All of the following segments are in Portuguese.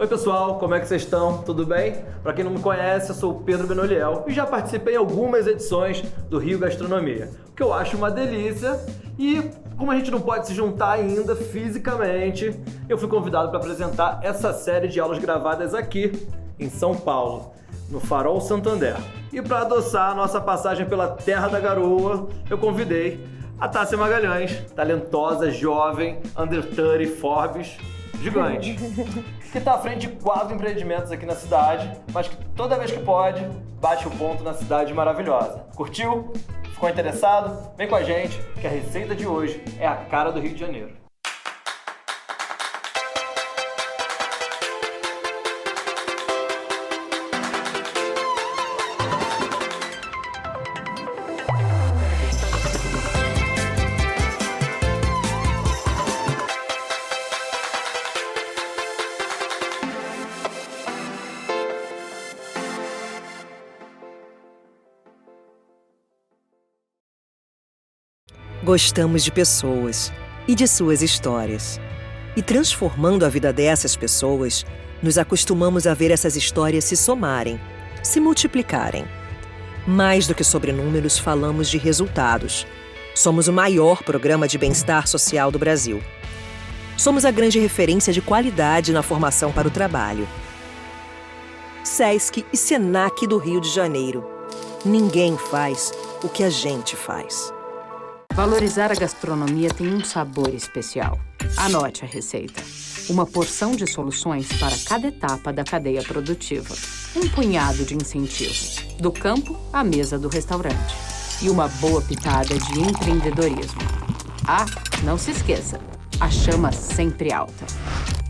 Oi pessoal, como é que vocês estão? Tudo bem? Para quem não me conhece, eu sou o Pedro Benoliel e já participei em algumas edições do Rio Gastronomia, o que eu acho uma delícia. E como a gente não pode se juntar ainda fisicamente, eu fui convidado para apresentar essa série de aulas gravadas aqui em São Paulo, no Farol Santander. E para adoçar a nossa passagem pela Terra da Garoa, eu convidei a Tássia Magalhães, talentosa, jovem, under 30, Forbes, gigante, que está à frente de 4 empreendimentos aqui na cidade, mas que toda vez que pode, bate o ponto na cidade maravilhosa. Curtiu? Ficou interessado? Vem com a gente, que a receita de hoje é a cara do Rio de Janeiro. Gostamos de pessoas e de suas histórias. E transformando a vida dessas pessoas, nos acostumamos a ver essas histórias se somarem, se multiplicarem. Mais do que sobre números, falamos de resultados. Somos o maior programa de bem-estar social do Brasil. Somos a grande referência de qualidade na formação para o trabalho. SESC e SENAC do Rio de Janeiro. Ninguém faz o que a gente faz. Valorizar a gastronomia tem um sabor especial. Anote a receita. Uma porção de soluções para cada etapa da cadeia produtiva. Um punhado de incentivo. Do campo à mesa do restaurante. E uma boa pitada de empreendedorismo. Ah, não se esqueça, a chama sempre alta.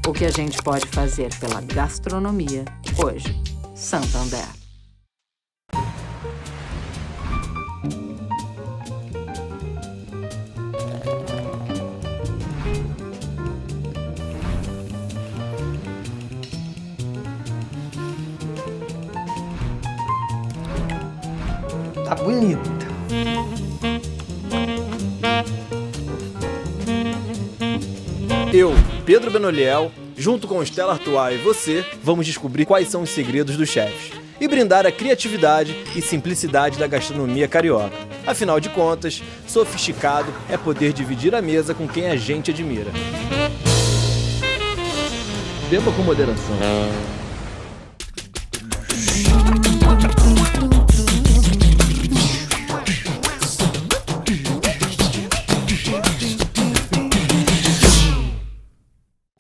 O que a gente pode fazer pela gastronomia hoje. Santander. Tá bonita. Eu, Pedro Benoliel, junto com Stella Artois e você, vamos descobrir quais são os segredos dos chefes e brindar a criatividade e simplicidade da gastronomia carioca. Afinal de contas, sofisticado é poder dividir a mesa com quem a gente admira. Beba com moderação.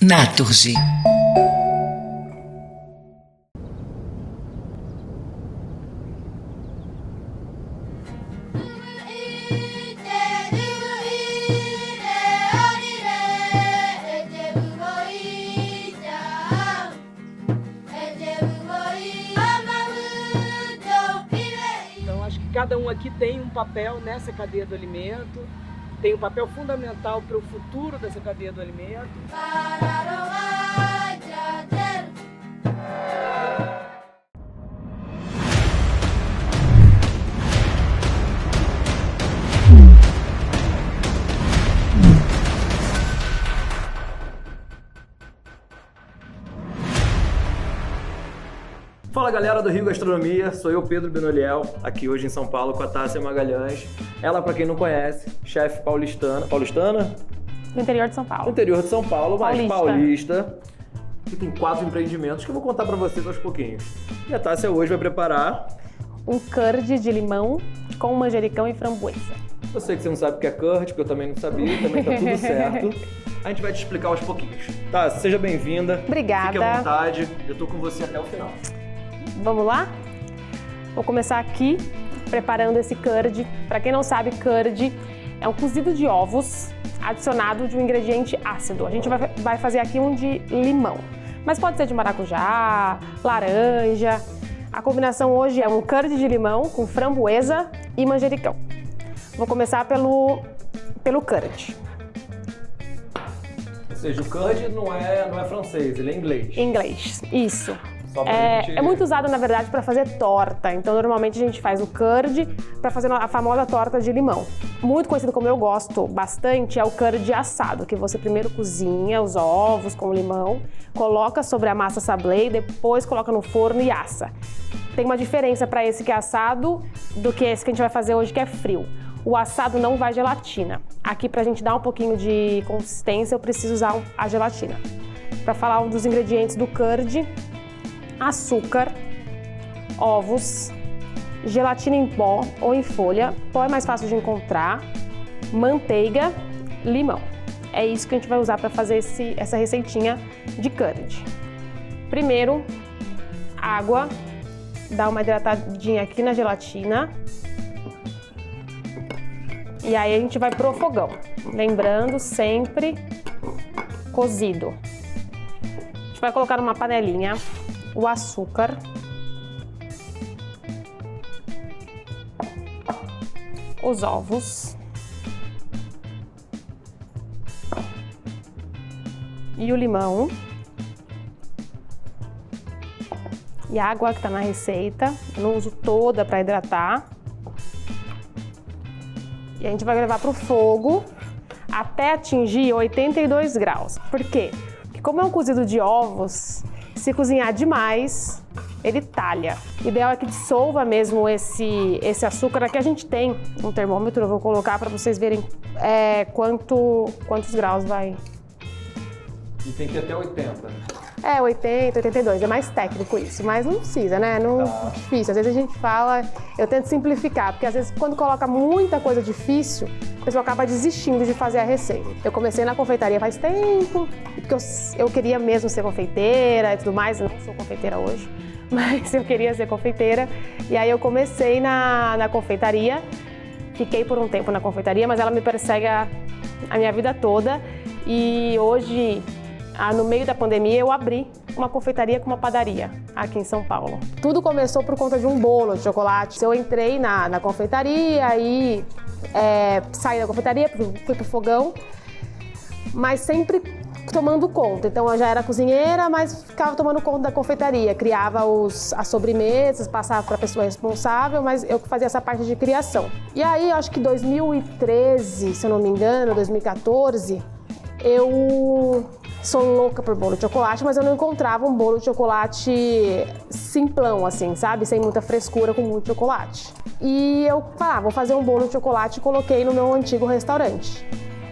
Naturgy. Então, acho que cada um aqui tem um papel nessa cadeia do alimento, tem um papel fundamental para o futuro dessa cadeia do alimento. Fala galera do Rio Gastronomia, sou eu, Pedro Benoliel, aqui hoje em São Paulo com a Tássia Magalhães. Ela, pra quem não conhece, chefe paulistana. Paulistana? Do interior de São Paulo. Do interior de São Paulo, mas Paulista. paulista. Que tem 4 empreendimentos que eu vou contar pra vocês aos pouquinhos. E a Tássia hoje vai preparar... Um curd de limão com manjericão e framboesa. Eu sei que você não sabe o que é curd, porque eu também não sabia, também tá tudo certo. A gente vai te explicar aos pouquinhos. Tá, seja bem-vinda. Obrigada. Fique à vontade, eu tô com você até o final. Vamos lá? Vou começar aqui preparando esse curd. Para quem não sabe, curd é um cozido de ovos adicionado de um ingrediente ácido. A gente vai fazer aqui um de limão, mas pode ser de maracujá, laranja. A combinação hoje é um curd de limão com framboesa e manjericão. Vou começar pelo curd. Ou seja, o curd não é francês, ele é inglês. Inglês, isso. Só pra gente... É muito usado, na verdade, para fazer torta. Então, normalmente a gente faz o curd para fazer a famosa torta de limão. Muito conhecido, como eu gosto bastante, é o curd assado, que você primeiro cozinha os ovos com limão, coloca sobre a massa sablé e depois coloca no forno e assa. Tem uma diferença para esse que é assado do que esse que a gente vai fazer hoje, que é frio. O assado não vai gelatina. Aqui, pra gente dar um pouquinho de consistência, eu preciso usar a gelatina. Para falar um dos ingredientes do curd: açúcar, ovos, gelatina em pó ou em folha, pó é mais fácil de encontrar, manteiga, limão. É isso que a gente vai usar para fazer essa receitinha de curd. Primeiro, água, dá uma hidratadinha aqui na gelatina. E aí a gente vai pro fogão, lembrando sempre cozido. A gente vai colocar numa panelinha o açúcar, os ovos e o limão e a água que está na receita. Eu não uso toda para hidratar. E a gente vai levar para o fogo até atingir 82 graus. Por quê? Porque como é um cozido de ovos, se cozinhar demais, ele talha. O ideal é que dissolva mesmo esse açúcar. Aqui a gente tem um termômetro, eu vou colocar para vocês verem quantos graus vai. E tem que ir até 80. 80, 82, é mais técnico isso, mas não precisa, né? Não é difícil. Às vezes a gente fala, eu tento simplificar, porque às vezes quando coloca muita coisa difícil, a pessoa acaba desistindo de fazer a receita. Eu comecei na confeitaria faz tempo, porque eu queria mesmo ser confeiteira e tudo mais, eu não sou confeiteira hoje, mas eu queria ser confeiteira. E aí eu comecei na confeitaria, fiquei por um tempo na confeitaria, mas ela me persegue a minha vida toda. E hoje, no meio da pandemia, eu abri uma confeitaria com uma padaria aqui em São Paulo. Tudo começou por conta de um bolo de chocolate. Eu entrei na confeitaria e saí da confeitaria, fui pro fogão, mas sempre tomando conta. Então eu já era cozinheira, mas ficava tomando conta da confeitaria. Criava as sobremesas, passava para a pessoa responsável, mas eu fazia essa parte de criação. E aí, acho que 2013, se eu não me engano, 2014, eu sou louca por bolo de chocolate, mas eu não encontrava um bolo de chocolate simplão, assim, sabe? Sem muita frescura, com muito chocolate. E eu falava, vou fazer um bolo de chocolate e coloquei no meu antigo restaurante.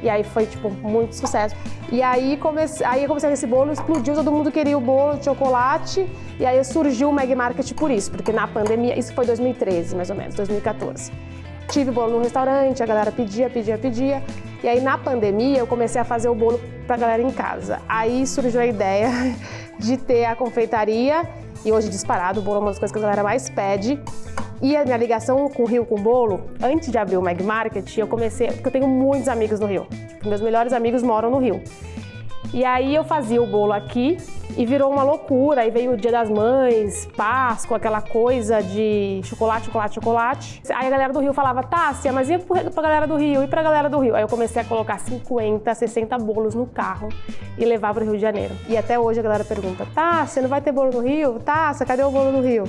E aí foi, tipo, muito sucesso. E aí eu comecei a ver esse bolo, explodiu, todo mundo queria o bolo de chocolate. E aí surgiu o Meg Market por isso, porque na pandemia, isso foi 2013, mais ou menos, 2014. Tive bolo no restaurante, a galera pedia. E aí na pandemia eu comecei a fazer o bolo pra galera em casa. Aí surgiu a ideia de ter a confeitaria, e hoje disparado, o bolo é uma das coisas que a galera mais pede. E a minha ligação com o Rio, com o bolo, antes de abrir o Meg Market, eu comecei, porque eu tenho muitos amigos no Rio. Meus melhores amigos moram no Rio. E aí eu fazia o bolo aqui e virou uma loucura. Aí veio o Dia das Mães, Páscoa, aquela coisa de chocolate. Aí a galera do Rio falava, Tássia, mas e pra galera do Rio? E pra galera do Rio? Aí eu comecei a colocar 50, 60 bolos no carro e levar pro Rio de Janeiro. E até hoje a galera pergunta, Tássia, não vai ter bolo no Rio? Tássia, cadê o bolo no Rio?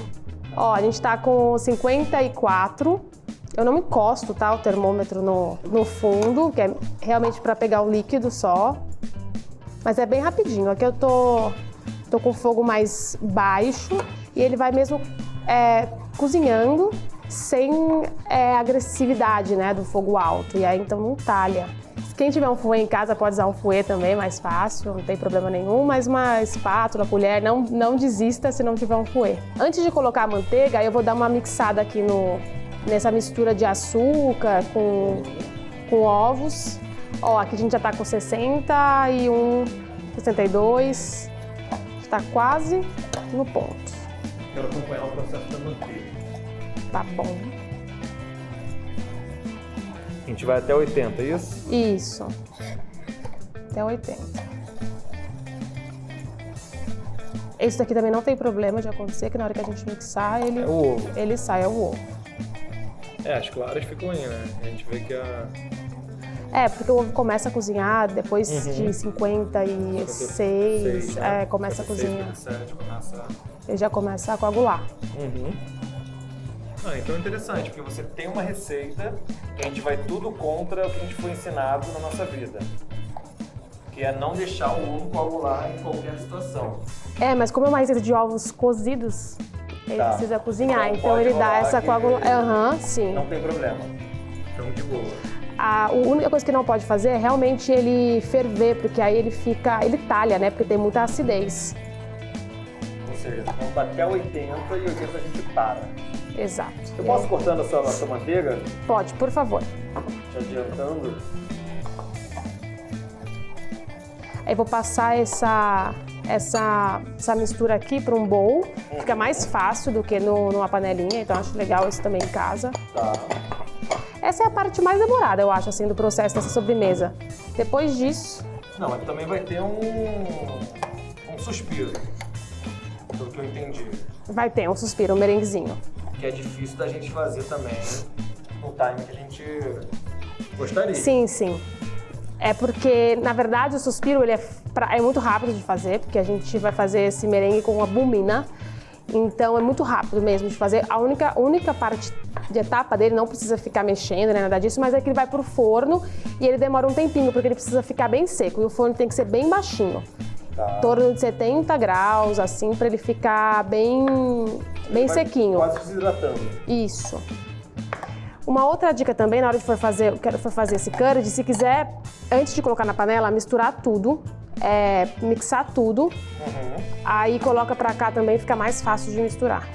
Ó, a gente tá com 54. Eu não encosto, tá, o termômetro no fundo, que é realmente para pegar o líquido só. Mas é bem rapidinho. Aqui eu tô com o fogo mais baixo e ele vai mesmo cozinhando sem agressividade, né, do fogo alto. E aí então não talha. Quem tiver um fouet em casa pode usar um fouet também, mais fácil, não tem problema nenhum, mas uma espátula, colher, não desista se não tiver um fouet. Antes de colocar a manteiga, eu vou dar uma mixada aqui nessa mistura de açúcar com ovos. Ó, aqui a gente já tá com 61, 62, está quase no ponto. Quero acompanhar o processo da manteiga. Tá bom. A gente vai até 80, é isso? Isso. Até 80. Esse daqui também não tem problema de acontecer, que na hora que a gente mixar, ele... É o ovo. Ele sai, é o ovo. As claras ficam aí, né? A gente vê que Porque o ovo começa a cozinhar depois de 56, começa a cozinhar. 57, Ele já começa a coagular. Então é interessante, porque você tem uma receita que a gente vai tudo contra o que a gente foi ensinado na nossa vida. Que é não deixar o ovo coagular em qualquer situação. Mas como é uma receita de ovos cozidos, ele precisa cozinhar, então pode ele dá rolar essa que coagulação. Sim. Não tem problema. Então de boa. A única coisa que não pode fazer é realmente ele ferver, porque aí ele talha, né? Porque tem muita acidez. Ou seja, vamos bater a 80 e 80 a gente para. Exato. Eu posso cortando a sua manteiga? Pode, por favor. Te adiantando. Aí vou passar essa mistura aqui para um bowl. Fica mais fácil do que numa panelinha, então acho legal isso também em casa. Tá. Essa é a parte mais demorada, eu acho, assim, do processo dessa sobremesa. Depois disso... Não, mas também vai ter um suspiro, pelo que eu entendi. Vai ter um suspiro, um merenguezinho. Que é difícil da gente fazer também no time que a gente gostaria. Sim, sim. É porque, na verdade, o suspiro ele é muito rápido de fazer, porque a gente vai fazer esse merengue com albumina. Então é muito rápido mesmo de fazer. A única parte de etapa dele não precisa ficar mexendo, né, nada disso, mas é que ele vai pro forno e ele demora um tempinho, porque ele precisa ficar bem seco. E o forno tem que ser bem baixinho. Em torno de 70 graus, assim, para ele ficar bem sequinho. Quase desidratando. Isso. Uma outra dica também, na hora de for fazer esse curd, se quiser, antes de colocar na panela, misturar tudo, mixar tudo, aí coloca pra cá também, fica mais fácil de misturar.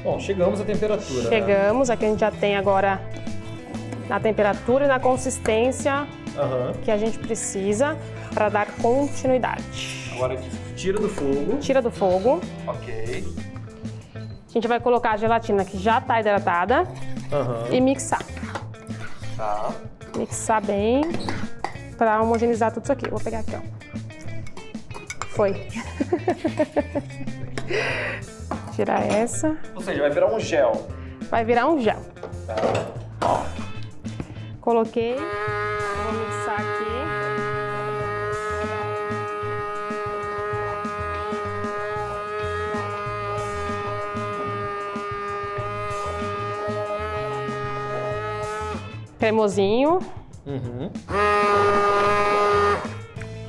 Bom, chegamos à temperatura. Chegamos, aqui a gente já tem agora na temperatura e na consistência que a gente precisa para dar continuidade. Agora tira do fogo. Tira do fogo. Ok. A gente vai colocar a gelatina que já está hidratada e mixar. Tá. Mixar bem para homogeneizar tudo isso aqui. Vou pegar aqui, ó. Foi. Tirar essa. Ou seja, vai virar um gel. Vai virar um gel. Tá. Ó. Coloquei. Vou mixar aqui. Cremosinho.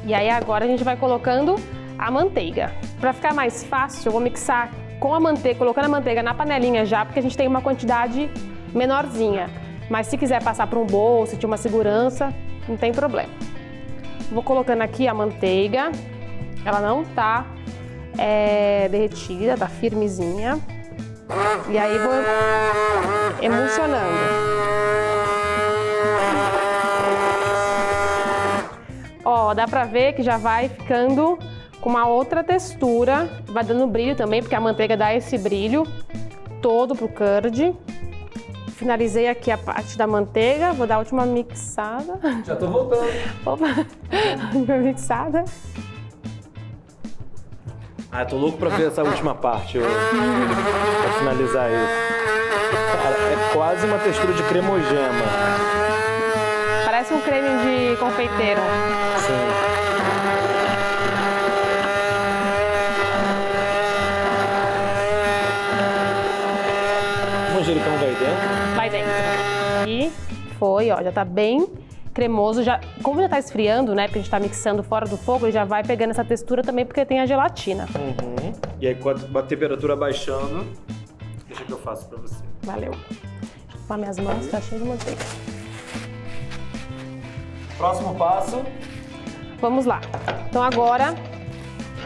E aí agora a gente vai colocando a manteiga. Para ficar mais fácil, eu vou mixar com a manteiga, colocando a manteiga na panelinha já, porque a gente tem uma quantidade menorzinha. Mas se quiser passar para um bowl, se tiver uma segurança, não tem problema. Vou colocando aqui a manteiga. Ela não tá derretida, tá firmezinha. E aí vou emulsionando. Ó, dá pra ver que já vai ficando com uma outra textura, vai dando brilho também, porque a manteiga dá esse brilho todo pro curd. Finalizei aqui a parte da manteiga, vou dar a última mixada. Já tô voltando. Opa, última mixada. Ah, tô louco pra ver essa última parte, pra finalizar isso. Cara, é quase uma textura de cremogema. Parece um creme de confeiteiro. Sim. O manjericão vai dentro? Vai dentro. E foi, ó, já tá bem cremoso. Já, como já tá esfriando, né, porque a gente tá mixando fora do fogo, ele já vai pegando essa textura também porque tem a gelatina. E aí com a temperatura baixando, deixa que eu faço pra você. Valeu. Deixa eu limpar minhas mãos, tá cheio de manteiga. Próximo passo. Vamos lá. Então agora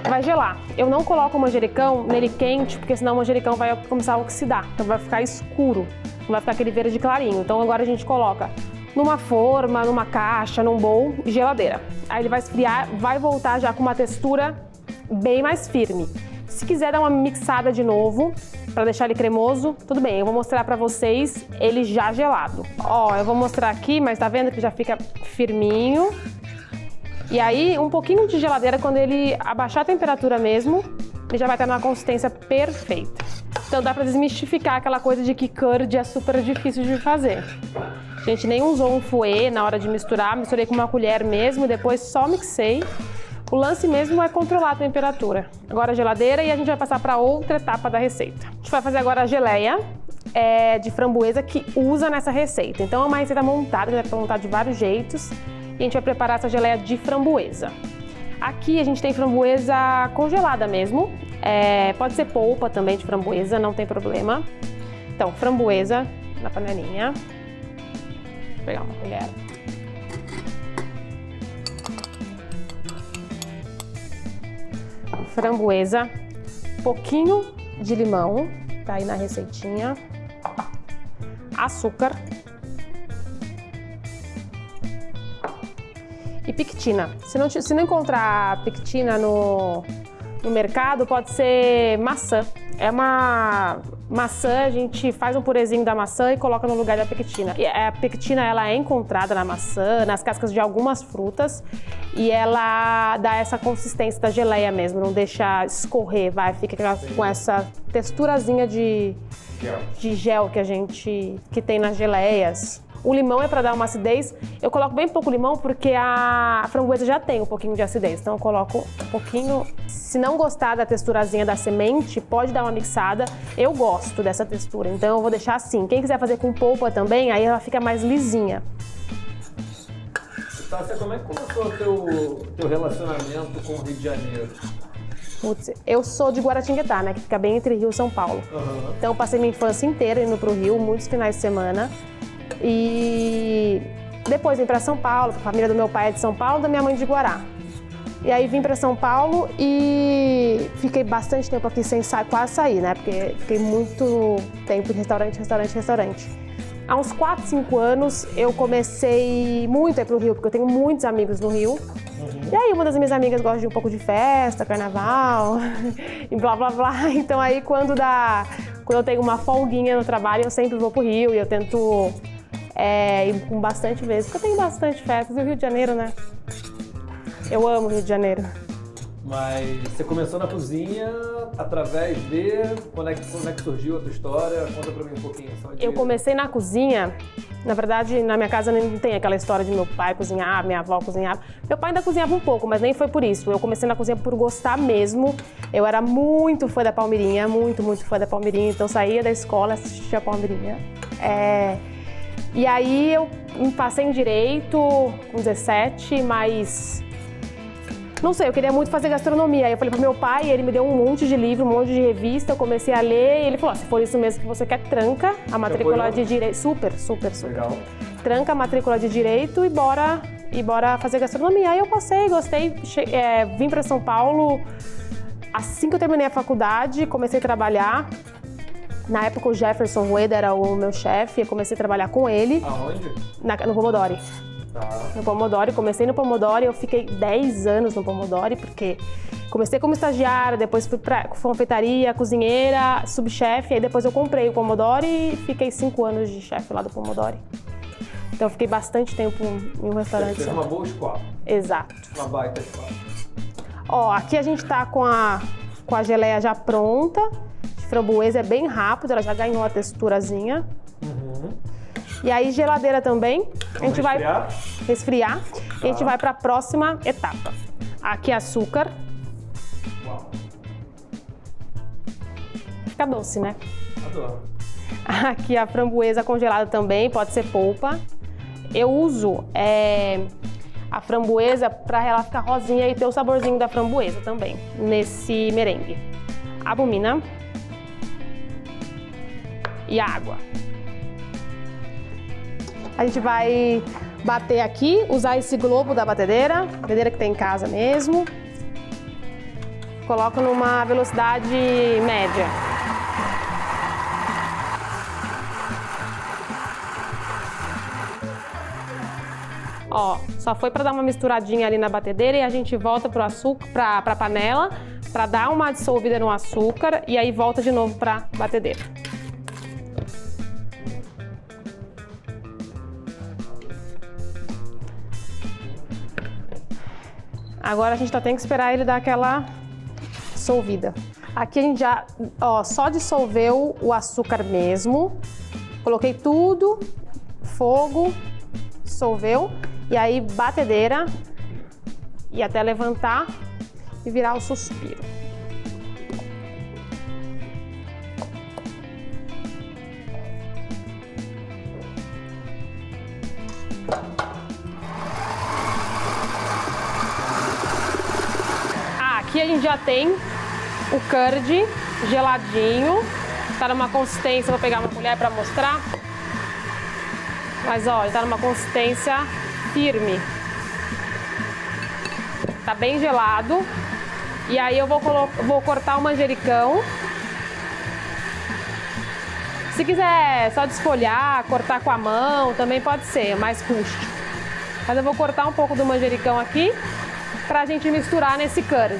vai gelar. Eu não coloco o manjericão nele quente, porque senão o manjericão vai começar a oxidar. Então vai ficar escuro, não vai ficar aquele verde clarinho. Então agora a gente coloca numa forma, numa caixa, num bowl e geladeira. Aí ele vai esfriar, vai voltar já com uma textura bem mais firme. Se quiser dar uma mixada de novo, para deixar ele cremoso, tudo bem. Eu vou mostrar para vocês ele já gelado. Ó, eu vou mostrar aqui, mas tá vendo que já fica firminho. E aí, um pouquinho de geladeira, quando ele abaixar a temperatura mesmo, ele já vai estar numa consistência perfeita. Então dá pra desmistificar aquela coisa de que curd é super difícil de fazer. A gente nem usou um fouet na hora de misturar, misturei com uma colher mesmo, depois só mixei. O lance mesmo é controlar a temperatura. Agora a geladeira e a gente vai passar para outra etapa da receita. A gente vai fazer agora a geleia de framboesa que usa nessa receita. Então é uma receita montada, dá para montar de vários jeitos. E a gente vai preparar essa geleia de framboesa. Aqui a gente tem framboesa congelada mesmo. Pode ser polpa também de framboesa, não tem problema. Então, framboesa na panelinha. Vou pegar uma colher. Framboesa, pouquinho de limão, tá aí na receitinha. Açúcar. E pectina. Se não encontrar pectina no mercado, pode ser maçã. É uma maçã, a gente faz um purezinho da maçã e coloca no lugar da pectina. E a pectina, ela é encontrada na maçã, nas cascas de algumas frutas, e ela dá essa consistência da geleia mesmo, não deixa escorrer, fica com essa texturazinha de gel que tem nas geleias. O limão é para dar uma acidez. Eu coloco bem pouco limão porque a framboesa já tem um pouquinho de acidez. Então eu coloco um pouquinho. Se não gostar da texturazinha da semente, pode dar uma mixada. Eu gosto dessa textura, então eu vou deixar assim. Quem quiser fazer com polpa também, aí ela fica mais lisinha. Tássia, como é que começou o teu relacionamento com o Rio de Janeiro? Putz, eu sou de Guaratinguetá, né? Que fica bem entre Rio e São Paulo. Uhum. Então eu passei minha infância inteira indo pro Rio, muitos finais de semana. E depois vim para São Paulo, a família do meu pai é de São Paulo, da minha mãe de Guará. E aí vim para São Paulo e fiquei bastante tempo aqui sem quase sair, né? Porque fiquei muito tempo em restaurante. Há uns 4, 5 anos eu comecei muito a ir pro Rio, porque eu tenho muitos amigos no Rio. Uhum. E aí uma das minhas amigas gosta de um pouco de festa, carnaval e blá blá blá. Então aí quando eu tenho uma folguinha no trabalho, eu sempre vou pro Rio e eu tento ir com bastante vezes, porque eu tenho bastante festas. E o Rio de Janeiro, né? Eu amo o Rio de Janeiro. Mas você começou na cozinha através de... Quando é que surgiu a tua história? Conta pra mim um pouquinho. Eu comecei na cozinha, na verdade, na minha casa não tem aquela história de meu pai cozinhar, minha avó cozinhava. Meu pai ainda cozinhava um pouco, mas nem foi por isso. Eu comecei na cozinha por gostar mesmo. Eu era muito fã da Palmeirinha, muito fã da Palmeirinha. Então saía da escola, assistia a Palmeirinha. E aí eu me passei em Direito com 17, mas... Não sei, eu queria muito fazer gastronomia. Aí eu falei pro meu pai, ele me deu um monte de livro, um monte de revista, eu comecei a ler e ele falou, se for isso mesmo que você quer, tranca a matrícula de Direito. Super. Legal. Tranca a matrícula de Direito e bora fazer gastronomia. Aí eu passei, gostei, vim para São Paulo. Assim que eu terminei a faculdade, comecei a trabalhar. Na época o Jefferson Rueda era o meu chefe, eu comecei a trabalhar com ele. Aonde? No Pomodori. Tá. No Pomodori, comecei no Pomodori, eu fiquei 10 anos no Pomodori, porque comecei como estagiária, depois fui pra confeitaria, cozinheira, subchefe, aí depois eu comprei o Pomodori e fiquei 5 anos de chefe lá do Pomodori. Então eu fiquei bastante tempo em um restaurante. Você fez uma boa escola. Exato. Uma baita escola. Ó, aqui a gente tá com a geleia já pronta, de framboesa, é bem rápido, ela já ganhou a texturazinha. Uhum. E aí, geladeira também. A gente vai resfriar. Tá. E a gente vai para a próxima etapa. Aqui açúcar. Uau. Fica doce, né? Adoro. Aqui a framboesa congelada também, pode ser polpa. Eu uso a framboesa para ela ficar rosinha e ter o saborzinho da framboesa também, nesse merengue. Albumina. E a água. A gente vai bater aqui, usar esse globo da batedeira que tem em casa mesmo. Coloco numa velocidade média. Ó, só foi para dar uma misturadinha ali na batedeira e a gente volta pro açúcar, pra panela, para dar uma dissolvida no açúcar e aí volta de novo pra batedeira. Agora a gente só tem que esperar ele dar aquela dissolvida. Aqui a gente já, ó, só dissolveu o açúcar mesmo. Coloquei tudo, fogo, dissolveu. E aí, batedeira. E até levantar e virar o suspiro. Aqui a gente já tem o curd geladinho, tá numa consistência, vou pegar uma colher para mostrar. Mas ó, ele tá numa consistência firme. Tá bem gelado. E aí eu vou cortar o manjericão. Se quiser só desfolhar, cortar com a mão, também pode ser, mais rústico. Mas eu vou cortar um pouco do manjericão aqui pra gente misturar nesse curd.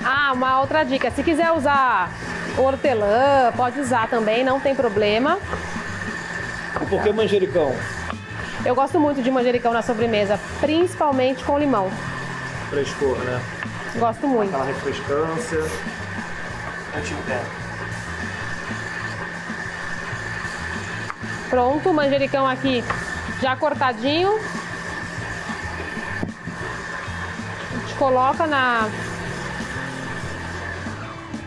Ah, uma outra dica, se quiser usar hortelã, pode usar também, não tem problema. E por que manjericão? Eu gosto muito de manjericão na sobremesa, principalmente com limão. Frescor, né? Gosto muito. Aquela refrescância. Pronto, o manjericão aqui já cortadinho. A gente coloca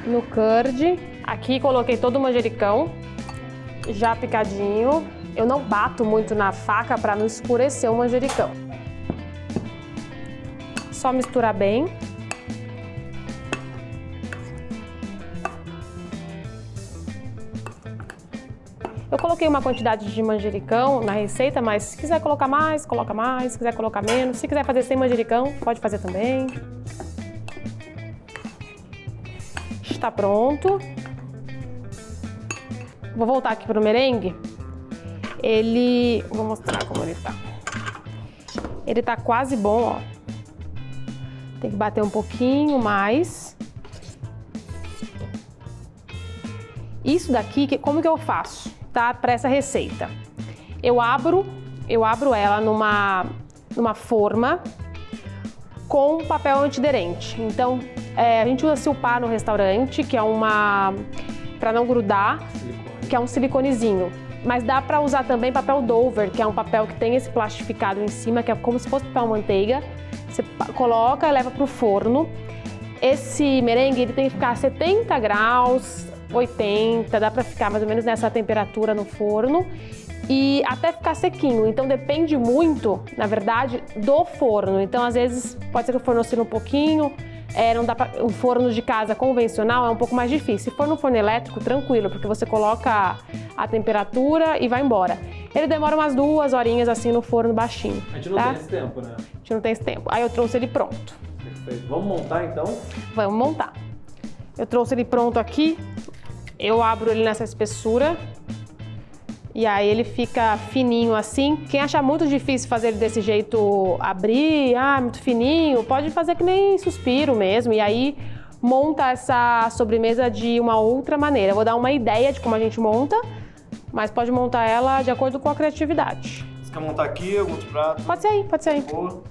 no curd. Aqui coloquei todo o manjericão já picadinho. Eu não bato muito na faca para não escurecer o manjericão. Só misturar bem. Eu coloquei uma quantidade de manjericão na receita, mas se quiser colocar mais, coloca mais. Se quiser colocar menos. Se quiser fazer sem manjericão, pode fazer também. Está pronto. Vou voltar aqui para o merengue. Vou mostrar como ele tá. Ele tá quase bom, ó. Tem que bater um pouquinho mais. Isso daqui, como que eu faço, tá? Para essa receita. Eu abro ela numa forma com papel antiaderente. Então, a gente usa silpar no restaurante, que é para não grudar, que é um siliconezinho. Mas dá para usar também papel Dover, que é um papel que tem esse plastificado em cima, que é como se fosse papel manteiga. Você coloca e leva para o forno. Esse merengue ele tem que ficar a 70 graus, 80, dá para ficar mais ou menos nessa temperatura no forno. E até ficar sequinho, então depende muito, na verdade, do forno. Então às vezes pode ser que o forno oscile um pouquinho, não dá pra, um forno de casa convencional é um pouco mais difícil. Se for no forno elétrico, tranquilo, porque você coloca a temperatura e vai embora. Ele demora umas 2 horinhas assim no forno baixinho. A gente não tem esse tempo, né? A gente não tem esse tempo. Aí eu trouxe ele pronto. Perfeito. Vamos montar então? Vamos montar. Eu trouxe ele pronto aqui, eu abro ele nessa espessura. E aí ele fica fininho assim. Quem achar muito difícil fazer ele desse jeito, abrir, muito fininho, pode fazer que nem suspiro mesmo. E aí monta essa sobremesa de uma outra maneira. Eu vou dar uma ideia de como a gente monta, mas pode montar ela de acordo com a criatividade. Você quer montar aqui alguns pratos? Pode ser aí, pode ser aí. Boa.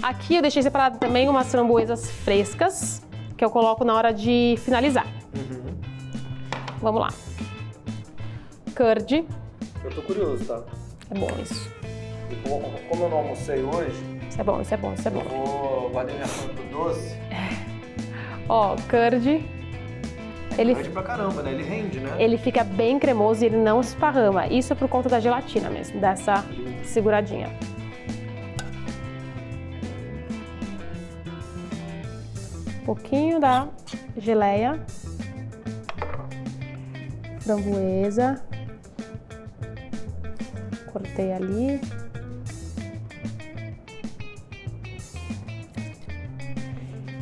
Aqui eu deixei separado também umas framboesas frescas, que eu coloco na hora de finalizar. Vamos lá. Curd. Eu tô curioso, tá? É bom isso. E como eu não almocei hoje, Isso é bom, isso é bom, isso é bom. eu vou guardar minha planta do doce. Ó, curd. Ele Rende pra caramba, né? Ele rende, né? Ele fica bem cremoso e ele não esparrama. Isso é por conta da gelatina mesmo, dessa seguradinha. Um pouquinho da geleia. Framboesa. Cortei ali.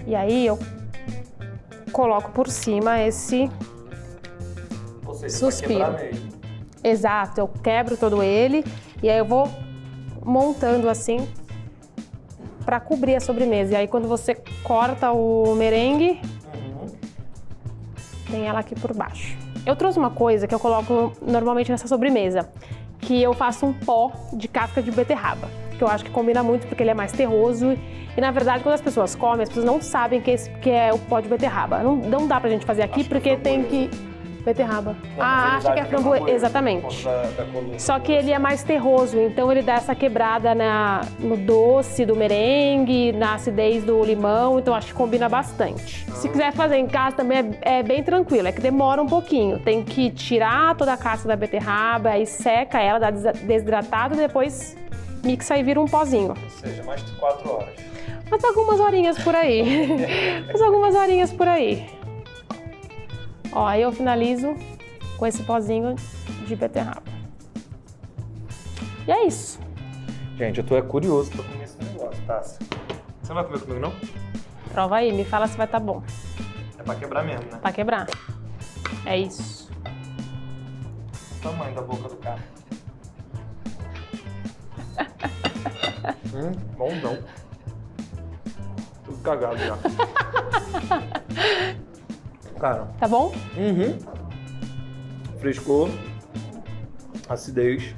E aí eu coloco por cima esse Ou seja, suspiro. pra quebrar mesmo. Exato, eu quebro todo ele e aí eu vou montando assim para cobrir a sobremesa. E aí quando você corta o merengue, tem ela aqui por baixo. Eu trouxe uma coisa que eu coloco normalmente nessa sobremesa, que eu faço um pó de casca de beterraba, que eu acho que combina muito porque ele é mais terroso e, na verdade, quando as pessoas comem, as pessoas não sabem que é o pó de beterraba. Não dá pra gente fazer aqui porque tem que... Beterraba. Acha que é framboesa. Exatamente. Só que ele é mais terroso, então ele dá essa quebrada no doce do merengue, na acidez do limão, então acho que combina bastante. Se quiser fazer em casa também é bem tranquilo, é que demora um pouquinho. Tem que tirar toda a casca da beterraba, aí seca ela, dá desidratada, depois mixa e vira um pozinho. Ou seja, mais de 4 horas. Mas algumas horinhas por aí. Ó, aí eu finalizo com esse pozinho de beterraba. E é isso. Gente, eu tô curioso pra comer esse negócio, tá? Você não vai comer comigo, não? Prova aí, me fala se vai estar bom. É pra quebrar mesmo, né? Pra quebrar. É isso. O tamanho da boca do cara. Bom não. Tudo cagado já. Cara. Tá bom? Frescor, acidez,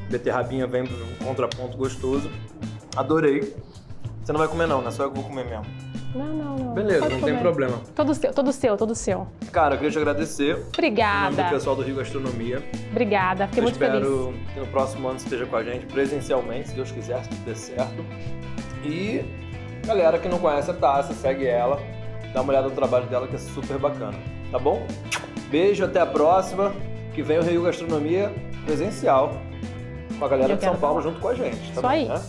beterrabinha vem para um contraponto gostoso. Adorei. Você não vai comer não, né? Só eu que vou comer mesmo. Não. Beleza, Pode não comer. tem problema. Todo seu. Cara, eu queria te agradecer. Em nome Obrigada. do pessoal do Rio Gastronomia. Obrigada, fiquei muito feliz. Espero que no próximo ano você esteja com a gente presencialmente, se Deus quiser, se tudo der certo. E galera que não conhece a Tássia, segue ela. Dá uma olhada no trabalho dela que é super bacana, tá bom? Beijo, até a próxima, que vem o Rio Gastronomia presencial com a galera de São Paulo junto com a gente. Isso também, aí. Né?